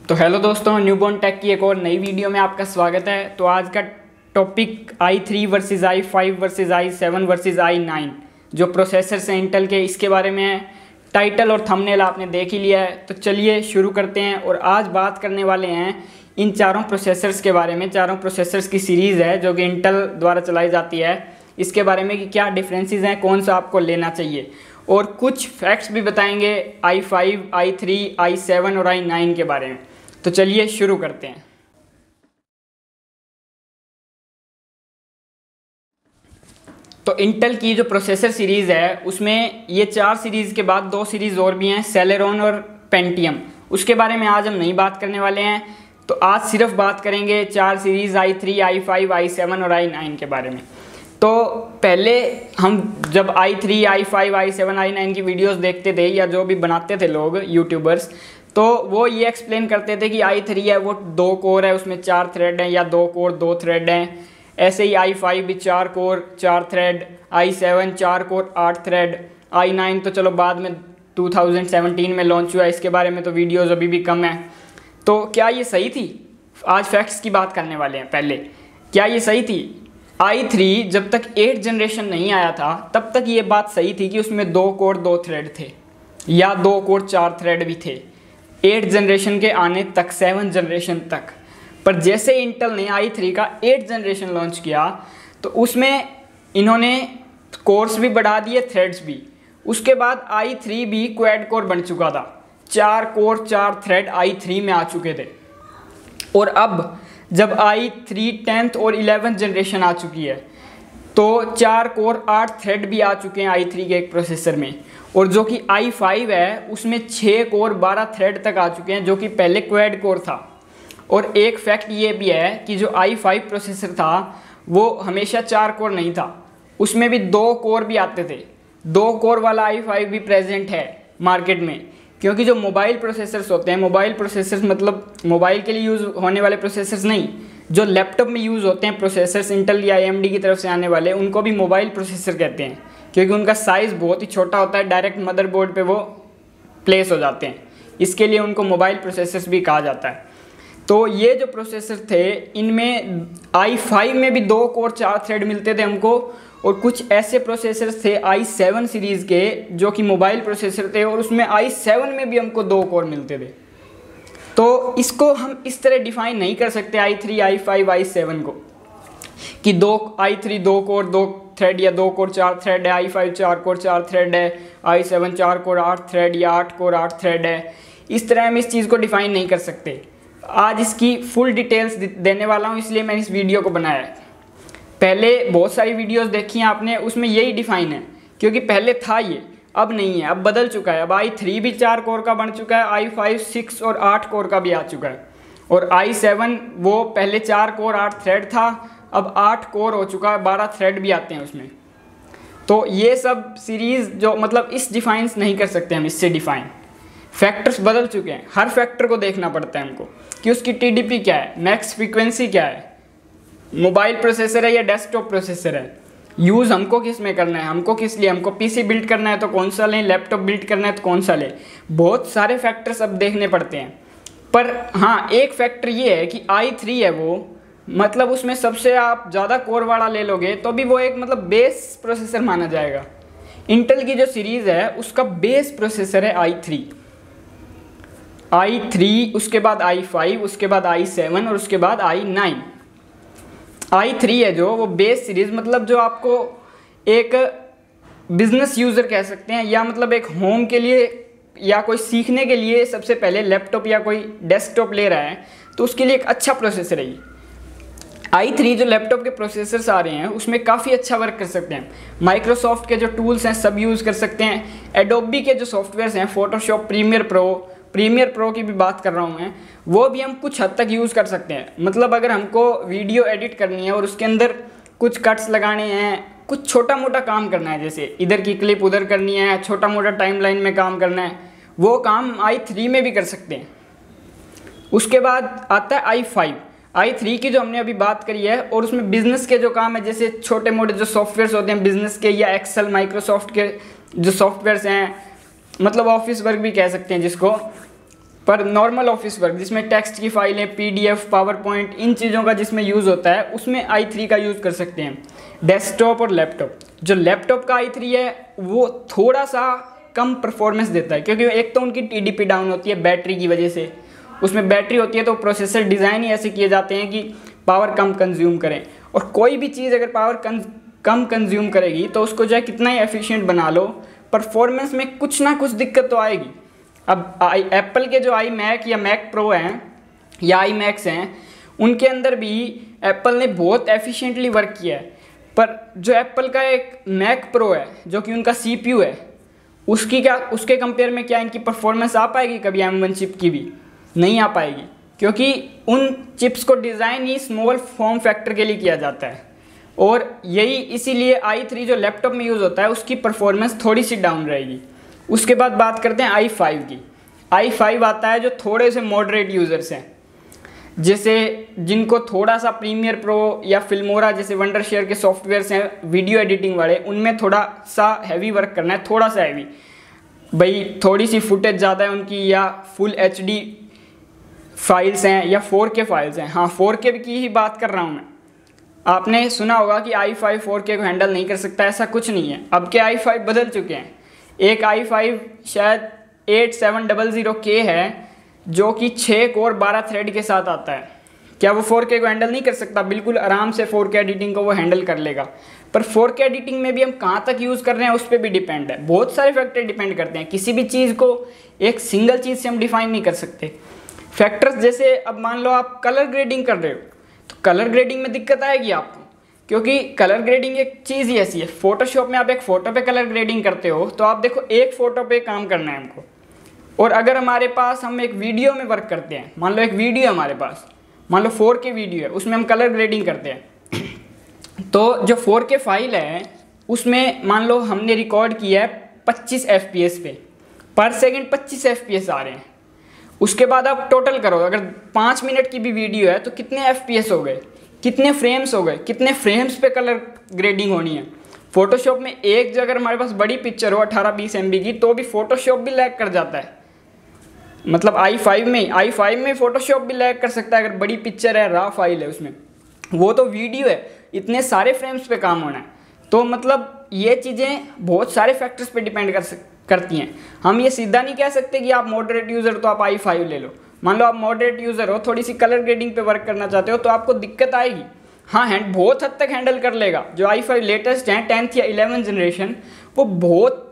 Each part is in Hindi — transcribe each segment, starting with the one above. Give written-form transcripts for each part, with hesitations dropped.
तो हेलो दोस्तों, न्यूबॉर्न टेक की एक और नई वीडियो में आपका स्वागत है। तो आज का topic i3 versus i5 versus i7 versus i9 जो प्रोसेसर्स हैं इंटेल के, इसके बारे में है। टाइटल और थंबनेल आपने देख ही लिया है, तो चलिए शुरू करते हैं। और आज बात करने वाले हैं इन चारों प्रोसेसर्स के बारे में। चारों प्रोसेसर्स की सीरीज़ है जो कि इंटेल द्वारा चलाई जाती है, इसके बारे में कि क्या डिफरेंसेस हैं, कौन सा आपको लेना चाहिए, और कुछ फैक्ट्स भी बताएंगे i5, i3, i7 और i9 के बारे में। तो चलिए शुरू करते हैं। तो इंटेल की जो प्रोसेसर सीरीज़ है उसमें ये 4 सीरीज़ के बाद 2 सीरीज़ और भी हैं, सेलेरॉन और पेंटियम। उसके बारे में आज हम नहीं बात करने वाले हैं। तो आज सिर्फ बात करेंगे 4 सीरीज़ i3, i5, i7 और i9 के बारे में। तो पहले हम जब i3, i5, i7, i9 की वीडियोस देखते थे या जो भी बनाते थे लोग यूट्यूबर्स, तो वो ये एक्सप्लेन करते थे कि i3 है वो 2 कोर है, उसमें 4 थ्रेड हैं, या 2 कोर 2 थ्रेड हैं। ऐसे ही i5 भी 4 core 4 thread, i7 4 core 8 thread, i9 तो चलो बाद में 2017 में लॉन्च हुआ, इसके बारे में तो वीडियोज़ अभी भी कम है। तो क्या ये सही थी? आज फैक्ट्स की बात करने वाले हैं। पहले क्या ये सही थी? i3 जब तक 8 जनरेशन नहीं आया था तब तक ये बात सही थी कि उसमें 2 कोर 2 थ्रेड थे या 2 कोर 4 थ्रेड भी थे, 8 जनरेशन के आने तक, 7 जनरेशन तक। पर जैसे इंटेल ने i3 का 8 जनरेशन लॉन्च किया तो उसमें इन्होंने कोर्स भी बढ़ा दिए, थ्रेड्स भी। उसके बाद i3 भी क्वाड कोर बन चुका था, 4 कोर 4 थ्रेड i3 में आ चुके थे। और अब जब i3 10th और 11th जनरेशन आ चुकी है तो 4 कोर 8 थ्रेड भी आ चुके हैं i3 के एक प्रोसेसर में। और जो कि i5 है उसमें 6 कोर 12 थ्रेड तक आ चुके हैं, जो कि पहले क्वाड कोर था। और एक फैक्ट ये भी है कि जो i5 प्रोसेसर था वो हमेशा 4 कोर नहीं था, उसमें भी 2 कोर भी आते थे। 2 कोर वाला i5 भी प्रेजेंट है मार्केट में, क्योंकि जो मोबाइल प्रोसेसर्स होते हैं, मोबाइल प्रोसेसर्स मतलब मोबाइल के लिए यूज़ होने वाले प्रोसेसर्स नहीं, जो लैपटॉप में यूज़ होते हैं प्रोसेसर्स इंटेल या AMD की तरफ से आने वाले, उनको भी मोबाइल प्रोसेसर कहते हैं, क्योंकि उनका साइज़ बहुत ही छोटा होता है, डायरेक्ट मदरबोर्ड पे वो प्लेस हो जाते हैं, इसके लिए उनको मोबाइल प्रोसेसर्स भी कहा जाता है। तो ये जो प्रोसेसर थे इनमें i5 में भी 2 कोर 4 थ्रेड मिलते थे हमको, और कुछ ऐसे प्रोसेसर्स थे i7 सीरीज़ के जो कि मोबाइल प्रोसेसर थे, और उसमें i7 में भी हमको 2 कोर मिलते थे। तो इसको हम इस तरह डिफाइन नहीं कर सकते i3, i5, i7 को कि i3 2 कोर 2 थ्रेड या 2 कोर 4 थ्रेड है, i5 4 कोर 4 थ्रेड है, i7 4 कोर 8 थ्रेड या 8 कोर 8 थ्रेड है। इस तरह हम इस चीज़ को डिफाइन नहीं कर सकते। आज इसकी फुल डिटेल्स देने वाला हूँ, इसलिए मैंने इस वीडियो को बनाया है। पहले बहुत सारी वीडियोस देखी हैं आपने, उसमें यही डिफाइन है, क्योंकि पहले था ये, अब नहीं है, अब बदल चुका है। अब i3 भी 4 कोर का बन चुका है, i5 6 और 8 कोर का भी आ चुका है, और i7 वो पहले 4 कोर 8 थ्रेड था, अब 8 कोर हो चुका है, 12 थ्रेड भी आते हैं उसमें। तो ये सब सीरीज़ जो मतलब इस डिफाइंस नहीं कर सकते हम, इससे डिफाइन फैक्टर्स बदल चुके हैं। हर फैक्टर को देखना पड़ता है हमको कि उसकी TDP क्या है, मैक्स फ्रीक्वेंसी क्या है, मोबाइल प्रोसेसर है या डेस्कटॉप प्रोसेसर है, यूज़ हमको किस में करना है, हमको किस लिए, हमको PC बिल्ड करना है तो कौन सा लें, लैपटॉप बिल्ड करना है तो कौन सा लें। बहुत सारे फैक्टर्स अब देखने पड़ते हैं। पर हाँ, एक फैक्टर ये है कि i3 है वो मतलब उसमें सबसे आप ज़्यादा कोर वाला ले लोगे तो भी वो एक मतलब बेस प्रोसेसर माना जाएगा। इंटेल की जो सीरीज़ है उसका बेस प्रोसेसर है i3, उसके बाद i5, उसके बाद i7 और उसके बाद i9। i3 है जो वो बेस सीरीज़, मतलब जो आपको एक बिजनेस यूज़र कह सकते हैं, या मतलब एक होम के लिए या कोई सीखने के लिए सबसे पहले लैपटॉप या कोई डेस्कटॉप ले रहा है तो उसके लिए एक अच्छा प्रोसेसर है ये। i3 जो लैपटॉप के प्रोसेसर्स आ रहे हैं उसमें काफ़ी अच्छा वर्क कर सकते हैं। माइक्रोसॉफ्ट के जो टूल्स हैं सब यूज़ कर सकते हैं। एडोबी के जो सॉफ्टवेयर्स हैं, फोटोशॉप, प्रीमियर प्रो की भी बात कर रहा हूँ मैं, वो भी हम कुछ हद तक यूज़ कर सकते हैं। मतलब अगर हमको वीडियो एडिट करनी है और उसके अंदर कुछ कट्स लगाने हैं, कुछ छोटा मोटा काम करना है, जैसे इधर की क्लिप उधर करनी है, छोटा मोटा टाइमलाइन में काम करना है, वो काम i3 में भी कर सकते हैं। उसके बाद आता है i3 की जो हमने अभी बात करी है, और उसमें बिज़नेस के जो काम है, जैसे छोटे मोटे जो सॉफ्टवेयर्स होते हैं बिज़नेस के, या एक्सेल, माइक्रोसॉफ्ट के जो सॉफ्टवेयर्स हैं, मतलब ऑफिस वर्क भी कह सकते हैं जिसको, पर नॉर्मल ऑफिस वर्क जिसमें टेक्स्ट की फाइलें, PDF, पावर पॉइंट, इन चीज़ों का जिसमें यूज़ होता है उसमें i3 का यूज़ कर सकते हैं। डेस्कटॉप और लैपटॉप, जो लैपटॉप का i3 है वो थोड़ा सा कम परफॉर्मेंस देता है, क्योंकि एक तो उनकी TDP डाउन होती है बैटरी की वजह से, उसमें बैटरी होती है तो प्रोसेसर डिज़ाइन ही ऐसे किए जाते हैं कि पावर कम कंज्यूम करें, और कोई भी चीज़ अगर पावर कम कंज्यूम करेगी तो उसको चाहे कितना ही एफिशिएंट बना लो, परफॉर्मेंस में कुछ ना कुछ दिक्कत तो आएगी। अब एप्पल के जो iMac या Mac Pro हैं या iMacs हैं, उनके अंदर भी एप्पल ने बहुत एफिशिएंटली वर्क किया है, पर जो एप्पल का एक Mac Pro है जो कि उनका CPU है, उसके कंपेयर में क्या इनकी परफॉर्मेंस आ पाएगी कभी M1 चिप की भी? नहीं आ पाएगी, क्योंकि उन चिप्स को डिज़ाइन ही स्मॉल फॉर्म फैक्टर के लिए किया जाता है, और यही इसीलिए i3 जो लैपटॉप में यूज़ होता है उसकी परफॉर्मेंस थोड़ी सी डाउन रहेगी। उसके बाद बात करते हैं i5 की। i5 आता है जो थोड़े से मॉडरेट यूज़र्स हैं, जैसे जिनको थोड़ा सा प्रीमियर प्रो या फिल्मोरा जैसे वंडरशेयर के सॉफ्टवेयर्स हैं वीडियो एडिटिंग वाले, उनमें थोड़ा सा हैवी वर्क करना है, थोड़ा सा हैवी, भाई थोड़ी सी फुटेज ज़्यादा है उनकी, या फुल HD फाइल्स हैं या 4K फाइल्स हैं। हाँ, 4K की ही बात कर रहा हूँ मैं। आपने सुना होगा कि i5 4K को हैंडल नहीं कर सकता, ऐसा कुछ नहीं है। अब के i5 बदल चुके हैं। एक i5 शायद 8700K है जो कि 6 कोर 12 थ्रेड के साथ आता है। क्या वो 4K को हैंडल नहीं कर सकता? बिल्कुल आराम से 4K एडिटिंग को वो हैंडल कर लेगा, पर 4K एडिटिंग में भी हम कहाँ तक यूज़ कर रहे हैं उस पर भी डिपेंड है। बहुत सारे फैक्टर डिपेंड करते हैं, किसी भी चीज़ को एक सिंगल चीज़ से हम डिफाइन नहीं कर सकते। फैक्टर्स जैसे अब मान लो आप कलर ग्रेडिंग कर रहे हो, तो कलर ग्रेडिंग में दिक्कत आएगी आपको, क्योंकि कलर ग्रेडिंग एक चीज़ ही ऐसी है। फोटोशॉप में आप एक फ़ोटो पे कलर ग्रेडिंग करते हो तो आप देखो एक फ़ोटो पे काम करना है हमको, और अगर हमारे पास हम एक वीडियो में वर्क करते हैं, मान लो एक वीडियो है हमारे पास, मान लो 4K वीडियो है, उसमें हम कलर ग्रेडिंग करते हैं, तो जो 4K फाइल है उसमें मान लो हमने रिकॉर्ड किया है 25 FPS पे, पर सेकेंड 25 FPS आ रहे हैं। उसके बाद आप टोटल करो, अगर 5 मिनट की भी वीडियो है तो कितने FPS हो गए, कितने फ्रेम्स हो गए, कितने फ्रेम्स पे कलर ग्रेडिंग होनी है। फोटोशॉप में एक जो अगर हमारे पास बड़ी पिक्चर हो 18-20 MB की, तो भी फोटोशॉप भी लैग कर जाता है। मतलब i5 में फोटोशॉप भी लैग कर सकता है अगर बड़ी पिक्चर है, रॉ फाइल है उसमें। वो तो वीडियो है, इतने सारे फ्रेम्स पे काम होना है। तो मतलब ये चीज़ें बहुत सारे फैक्टर्स पे डिपेंड करती हैं। हम ये सीधा नहीं कह सकते कि आप मॉडरेट यूज़र तो आप i5 ले लो। मान लो आप मॉडरेट यूज़र हो, थोड़ी सी कलर ग्रेडिंग पे वर्क करना चाहते हो तो आपको दिक्कत आएगी। हाँ, बहुत हद तक हैंडल कर लेगा। जो i5 लेटेस्ट हैं 10th या 11th जनरेशन, वो बहुत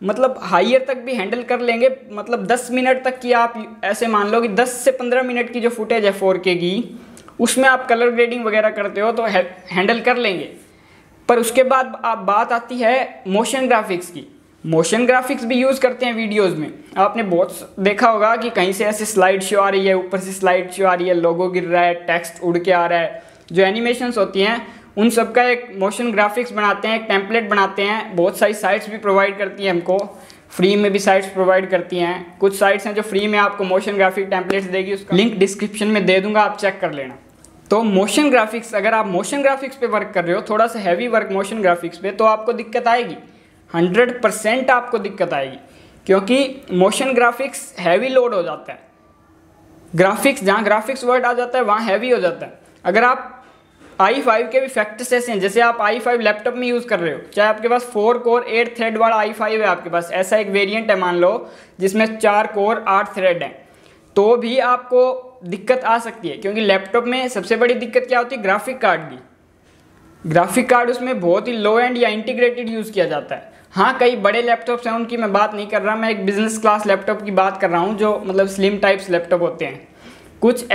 मतलब हाइयर तक भी हैंडल कर लेंगे। मतलब 10 मिनट तक की आप ऐसे मान लो कि 10 से 15 मिनट की जो फुटेज है 4K की, उसमें आप कलर ग्रेडिंग वगैरह करते हो तो हैंडल कर लेंगे। पर उसके बाद बात आती है मोशन ग्राफिक्स की। मोशन ग्राफिक्स भी यूज़ करते हैं वीडियोस में। आपने बहुत देखा होगा कि कहीं से ऐसे स्लाइड शो आ रही है, ऊपर से स्लाइड शो आ रही है, लोगो गिर रहा है, टेक्स्ट उड़ के आ रहा है। जो एनिमेशंस होती हैं उन सब का एक मोशन ग्राफिक्स बनाते हैं, एक टेम्पलेट बनाते हैं। बहुत सारी साइट्स भी प्रोवाइड करती हैं हमको, फ्री में भी साइट्स प्रोवाइड करती हैं। कुछ साइट्स हैं जो फ्री में आपको मोशन ग्राफिक टेम्पलेट्स देगी, उसका लिंक डिस्क्रिप्शन में दे दूंगा, आप चेक कर लेना। तो मोशन ग्राफिक्स, अगर आप मोशन ग्राफिक्स पे वर्क कर रहे हो, थोड़ा सा हैवी वर्क मोशन ग्राफिक्स पे, तो आपको दिक्कत आएगी, 100% आपको दिक्कत आएगी, क्योंकि मोशन ग्राफिक्स हैवी लोड हो जाता है। ग्राफिक्स, जहाँ ग्राफिक्स वर्ड आ जाता है वहाँ हैवी हो जाता है। अगर आप i5 के भी फैक्टर्स ऐसे हैं, जैसे आप i5 लैपटॉप में यूज़ कर रहे हो, चाहे आपके पास 4 कोर 8 थ्रेड वाला i5 है आपके पास, ऐसा एक वेरिएंट है मान लो जिसमें 4 कोर 8 थ्रेड हैं, तो भी आपको दिक्कत आ सकती है। क्योंकि लैपटॉप में सबसे बड़ी दिक्कत क्या होती है? ग्राफिक कार्ड की। ग्राफिक कार्ड उसमें बहुत ही लो एंड या इंटीग्रेटेड यूज़ किया जाता है। हाँ, कई बड़े लैपटॉप्स हैं, उनकी मैं बात नहीं कर रहा, मैं एक बिजनेस क्लास लैपटॉप की बात कर रहा हूँ, जो मतलब स्लिम टाइप्स लैपटॉप होते हैं। कुछ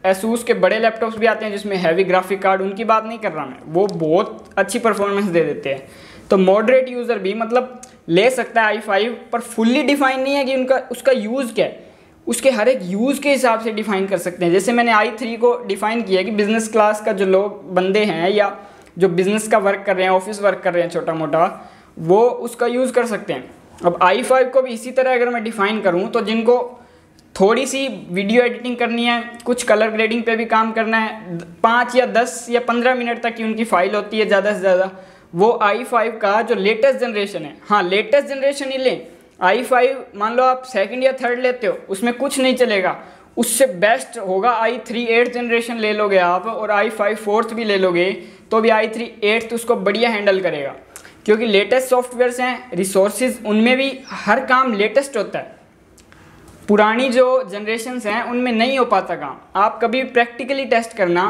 एसूस के बड़े लैपटॉप्स भी आते हैं जिसमें हैवी ग्राफिक कार्ड, उनकी बात नहीं कर रहा मैं, वो बहुत अच्छी परफॉर्मेंस दे देते हैं। तो मॉडरेट यूज़र भी मतलब ले सकता है i5, पर फुल्ली डिफाइन नहीं है कि उसका यूज़ क्या है। उसके हर एक यूज़ के हिसाब से डिफाइन कर सकते हैं। जैसे मैंने i3 को डिफाइन किया कि बिज़नेस क्लास का जो लोग बंदे हैं या जो बिज़नेस का वर्क कर रहे हैं, ऑफिस वर्क कर रहे हैं छोटा मोटा, वो उसका यूज़ कर सकते हैं। अब i5 को भी इसी तरह अगर मैं डिफ़ाइन करूँ, तो जिनको थोड़ी सी वीडियो एडिटिंग करनी है, कुछ कलर ग्रेडिंग पे भी काम करना है, 5 या 10 या 15 मिनट तक की उनकी फ़ाइल होती है ज़्यादा से ज़्यादा, वो i5 का जो लेटेस्ट जनरेशन है, हाँ लेटेस्ट जनरेशन ही लें, i5 मान लो आप सेकंड या थर्ड लेते हो, उसमें कुछ नहीं चलेगा, उससे बेस्ट होगा i3 8th जनरेशन ले लोगे आप, और i5 4th भी ले लोगे तो भी i3 8th उसको बढ़िया हैंडल करेगा, क्योंकि लेटेस्ट सॉफ्टवेयर्स हैं, रिसोर्सेज उनमें भी हर काम लेटेस्ट होता है। पुरानी जो जनरेशन्स हैं उनमें नहीं हो पाता काम। आप कभी प्रैक्टिकली टेस्ट करना,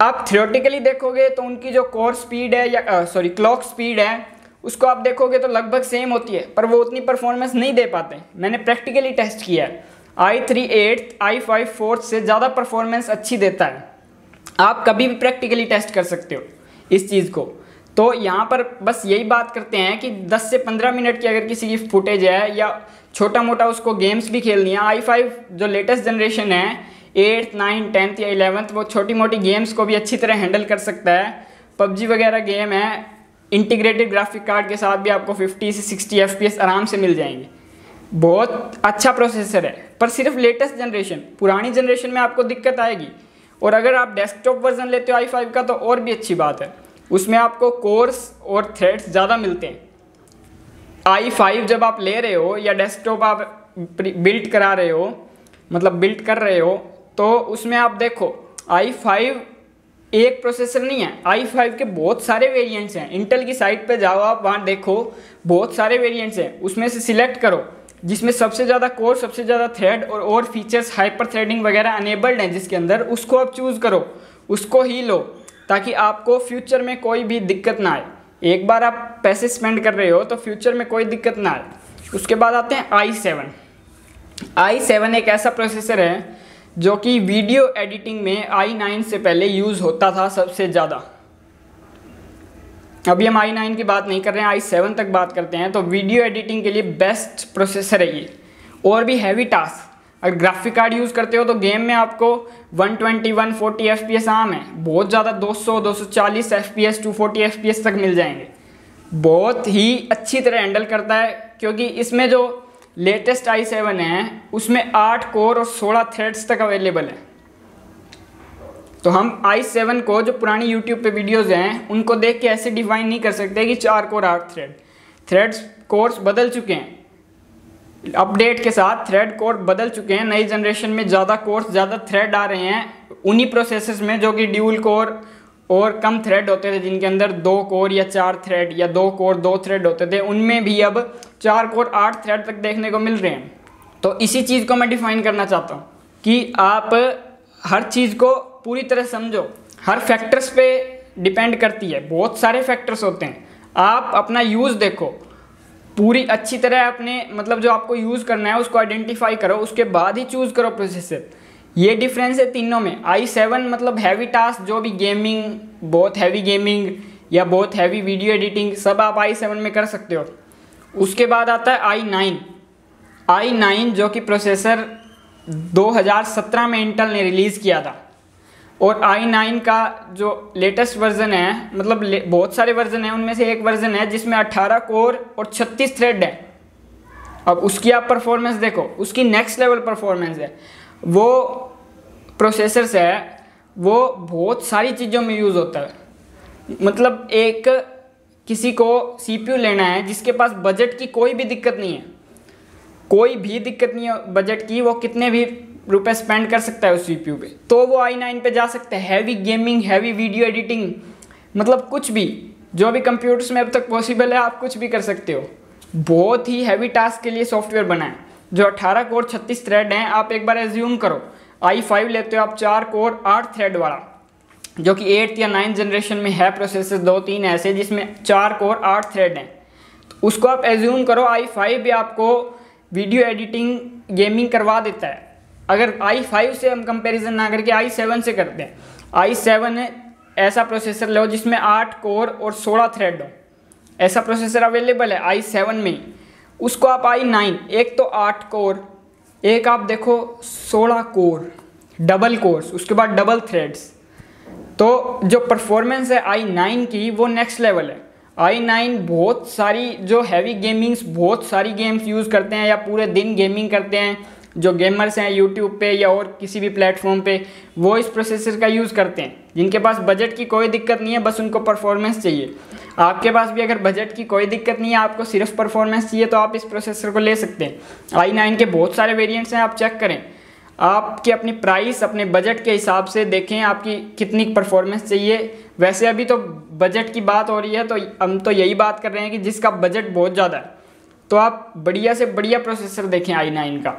आप थियोरेटिकली देखोगे तो उनकी जो कोर स्पीड है या क्लॉक स्पीड है उसको आप देखोगे तो लगभग सेम होती है, पर वो उतनी परफॉर्मेंस नहीं दे पाते। मैंने प्रैक्टिकली टेस्ट किया है, i3 8th i5 4th से ज़्यादा परफॉर्मेंस अच्छी देता है। आप कभी भी प्रैक्टिकली टेस्ट कर सकते हो इस चीज़ को। तो यहाँ पर बस यही बात करते हैं कि 10 से 15 मिनट की अगर किसी की फुटेज है या छोटा मोटा उसको गेम्स भी खेलनी है, i5 जो लेटेस्ट जनरेशन है 8th 9th 10th या 11th, वो छोटी मोटी गेम्स को भी अच्छी तरह हैंडल कर सकता है। PUBG वगैरह गेम है, इंटीग्रेटेड ग्राफिक कार्ड के साथ भी आपको 50 से 60 FPS आराम से मिल जाएंगे। बहुत अच्छा प्रोसेसर है, पर सिर्फ लेटेस्ट जनरेशन, पुरानी जनरेशन में आपको दिक्कत आएगी। और अगर आप डेस्कटॉप वर्जन लेते हो i5 का तो और भी अच्छी बात है, उसमें आपको कोर्स और थ्रेड्स ज़्यादा मिलते हैं। i5 जब आप ले रहे हो या डेस्कटॉप आप बिल्ड करा रहे हो, मतलब बिल्ड कर रहे हो, तो उसमें आप देखो i5 एक प्रोसेसर नहीं है, i5 के बहुत सारे वेरिएंट्स हैं। इंटेल की साइट पे जाओ आप, वहाँ देखो बहुत सारे वेरिएंट्स हैं, उसमें से सिलेक्ट करो जिसमें सबसे ज़्यादा कोर, सबसे ज़्यादा थ्रेड और फीचर्स हाइपर थ्रेडिंग वगैरह अनेबल्ड हैं जिसके अंदर, उसको आप चूज़ करो, उसको ही लो, ताकि आपको फ्यूचर में कोई भी दिक्कत ना आए। एक बार आप पैसे स्पेंड कर रहे हो तो फ्यूचर में कोई दिक्कत ना आए। उसके बाद आते हैं i7 एक ऐसा प्रोसेसर है जो कि वीडियो एडिटिंग में i9 से पहले यूज़ होता था सबसे ज़्यादा। अभी हम i9 की बात नहीं कर रहे हैं, i7 तक बात करते हैं। तो वीडियो एडिटिंग के लिए बेस्ट प्रोसेसर है ये। और भी हैवी टास्क, अगर ग्राफिक कार्ड यूज़ करते हो तो गेम में आपको 120 140 FPS आम है, बहुत ज़्यादा 200 240 FPS 240 FPS तक मिल जाएंगे। बहुत ही अच्छी तरह हैंडल करता है, क्योंकि इसमें जो लेटेस्ट i7 है उसमें 8 कोर और 16 थ्रेड्स तक अवेलेबल है। तो हम i7 को, जो पुरानी YouTube पे वीडियोज़ हैं, उनको देख के ऐसे डिफाइन नहीं कर सकते कि 4 कोर 8 थ्रेड्स कोर्स बदल चुके हैं, अपडेट के साथ थ्रेड कोर बदल चुके हैं। नई जनरेशन में ज़्यादा कोर्स, ज़्यादा थ्रेड आ रहे हैं उन्हीं प्रोसेसर्स में जो कि ड्यूल कोर और कम थ्रेड होते थे, जिनके अंदर 2 कोर या 4 थ्रेड या 2 कोर 2 थ्रेड होते थे, उनमें भी अब 4 कोर 8 थ्रेड तक देखने को मिल रहे हैं। तो इसी चीज़ को मैं डिफाइन करना चाहता हूँ कि आप हर चीज़ को पूरी तरह समझो। हर फैक्टर्स पे डिपेंड करती है, बहुत सारे फैक्टर्स होते हैं। आप अपना यूज़ देखो, पूरी अच्छी तरह अपने मतलब जो आपको यूज़ करना है उसको आइडेंटिफाई करो, उसके बाद ही चूज़ करो प्रोसेसर। ये डिफरेंस है तीनों में। i7 मतलब हैवी टास्क, जो भी गेमिंग, बहुत हैवी गेमिंग या बहुत हैवी वीडियो एडिटिंग, सब आप i7 में कर सकते हो। उसके बाद आता है i9 जो कि प्रोसेसर 2017 में इंटेल ने रिलीज़ किया था। और i9 का जो लेटेस्ट वर्जन है, मतलब बहुत सारे वर्जन हैं, उनमें से एक वर्जन है जिसमें 18 कोर और 36 थ्रेड है। अब उसकी आप परफॉर्मेंस देखो, उसकी नेक्स्ट लेवल परफॉर्मेंस है। वो प्रोसेसर है, वो बहुत सारी चीज़ों में यूज़ होता है। मतलब एक किसी को CPU लेना है जिसके पास बजट की कोई भी दिक्कत नहीं है, कोई भी दिक्कत नहीं है बजट की, वो कितने भी रुपए स्पेंड कर सकता है उस CPU पे, तो वो i9 पे जा सकता है। Heavy gaming, heavy video editing, मतलब कुछ भी जो भी कंप्यूटर्स में अब तक पॉसिबल है, आप कुछ भी कर सकते हो। बहुत ही हैवी टास्क के लिए सॉफ्टवेयर बना है, जो 18 कोर 36 थ्रेड हैं। आप एक बार एज्यूम करो i5 लेते हो आप 4 कोर 8 थ्रेड वाला, जो कि 8th या 9th जनरेशन में है प्रोसेसर, 2-3 ऐसे जिसमें 4 कोर 8 थ्रेड हैं। तो उसको आप एज्यूम करो i5 भी आपको वीडियो एडिटिंग, गेमिंग करवा देता है। अगर i5 से हम कंपैरिजन ना करके i7 से करते हैं, i7 ऐसा प्रोसेसर लो जिसमें 8 कोर और 16 थ्रेड हो, ऐसा प्रोसेसर अवेलेबल है i7 में। उसको आप i9, एक तो 8 कोर, एक आप देखो 16 कोर, डबल कोर्स, उसके बाद डबल थ्रेड्स। तो जो परफॉर्मेंस है i9 की वो नेक्स्ट लेवल है। i9 बहुत सारी जो हैवी गेमिंग्स, बहुत सारी गेम्स यूज़ करते हैं या पूरे दिन गेमिंग करते हैं, जो गेमर्स हैं यूट्यूब पे या और किसी भी प्लेटफॉर्म पे, वो इस प्रोसेसर का यूज़ करते हैं। जिनके पास बजट की कोई दिक्कत नहीं है, बस उनको परफॉर्मेंस चाहिए। आपके पास भी अगर बजट की कोई दिक्कत नहीं है, आपको सिर्फ परफॉर्मेंस चाहिए, तो आप इस प्रोसेसर को ले सकते हैं। i9 के बहुत सारे वेरिएंट्स हैं, आप चेक करें, आपकी अपनी प्राइस अपने बजट के हिसाब से देखें आपकी कितनी परफॉर्मेंस चाहिए। वैसे अभी तो बजट की बात हो रही है, तो हम तो यही बात कर रहे हैं कि जिसका बजट बहुत ज़्यादा है, तो आप बढ़िया से बढ़िया प्रोसेसर देखें i9 का।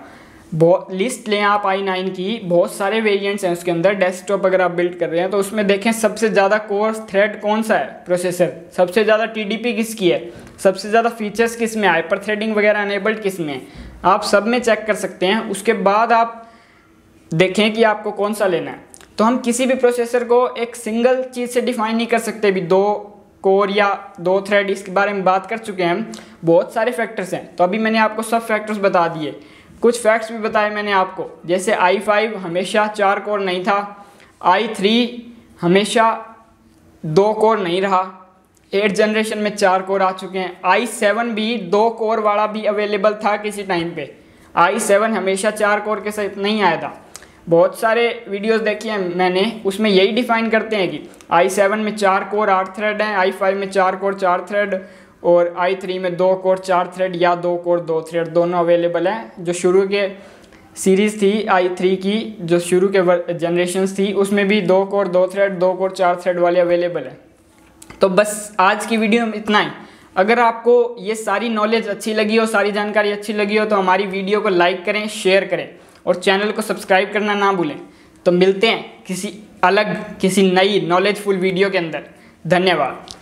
बहुत लिस्ट लें आप i9 की, बहुत सारे वेरिएंट्स हैं उसके अंदर। डेस्कटॉप अगर आप बिल्ड कर रहे हैं तो उसमें देखें सबसे ज़्यादा कोर थ्रेड कौन सा है प्रोसेसर, सबसे ज़्यादा TDP किसकी है, सबसे ज़्यादा फीचर्स किस में, हाइपर थ्रेडिंग वगैरह अनेबल्ड किस में है, आप सब में चेक कर सकते हैं। उसके बाद आप देखें कि आपको कौन सा लेना है। तो हम किसी भी प्रोसेसर को एक सिंगल चीज़ से डिफाइन नहीं कर सकते। भी 2 कोर या 2 थ्रेड, इसके बारे में बात कर चुके हैं हम। बहुत सारे फैक्टर्स हैं, तो अभी मैंने आपको सब फैक्टर्स बता दिए। कुछ फैक्ट्स भी बताए मैंने आपको, जैसे i5 हमेशा 4 कोर नहीं था, i3 हमेशा 2 कोर नहीं रहा, 8th जनरेशन में 4 कोर आ चुके हैं। i7 भी 2 कोर वाला भी अवेलेबल था किसी टाइम पे, i7 हमेशा 4 कोर के साथ नहीं आया था। बहुत सारे वीडियोस देखे हैं मैंने, उसमें यही डिफाइन करते हैं कि i7 में 4 कोर 8 थ्रेड हैं, i5 में 4 कोर 4 थ्रेड, और i3 में 2 कोर 4 थ्रेड या 2 कोर 2 थ्रेड दोनों अवेलेबल हैं। जो शुरू के सीरीज़ थी i3 की, जो शुरू के जनरेशन्स थी, उसमें भी 2 कोर 2 थ्रेड 2 कोर 4 थ्रेड वाले अवेलेबल है। तो बस आज की वीडियो में इतना ही। अगर आपको ये सारी नॉलेज अच्छी लगी हो, सारी जानकारी अच्छी लगी हो, तो हमारी वीडियो को लाइक करें, शेयर करें और चैनल को सब्सक्राइब करना ना भूलें। तो मिलते हैं किसी नई नॉलेजफुल वीडियो के अंदर। धन्यवाद।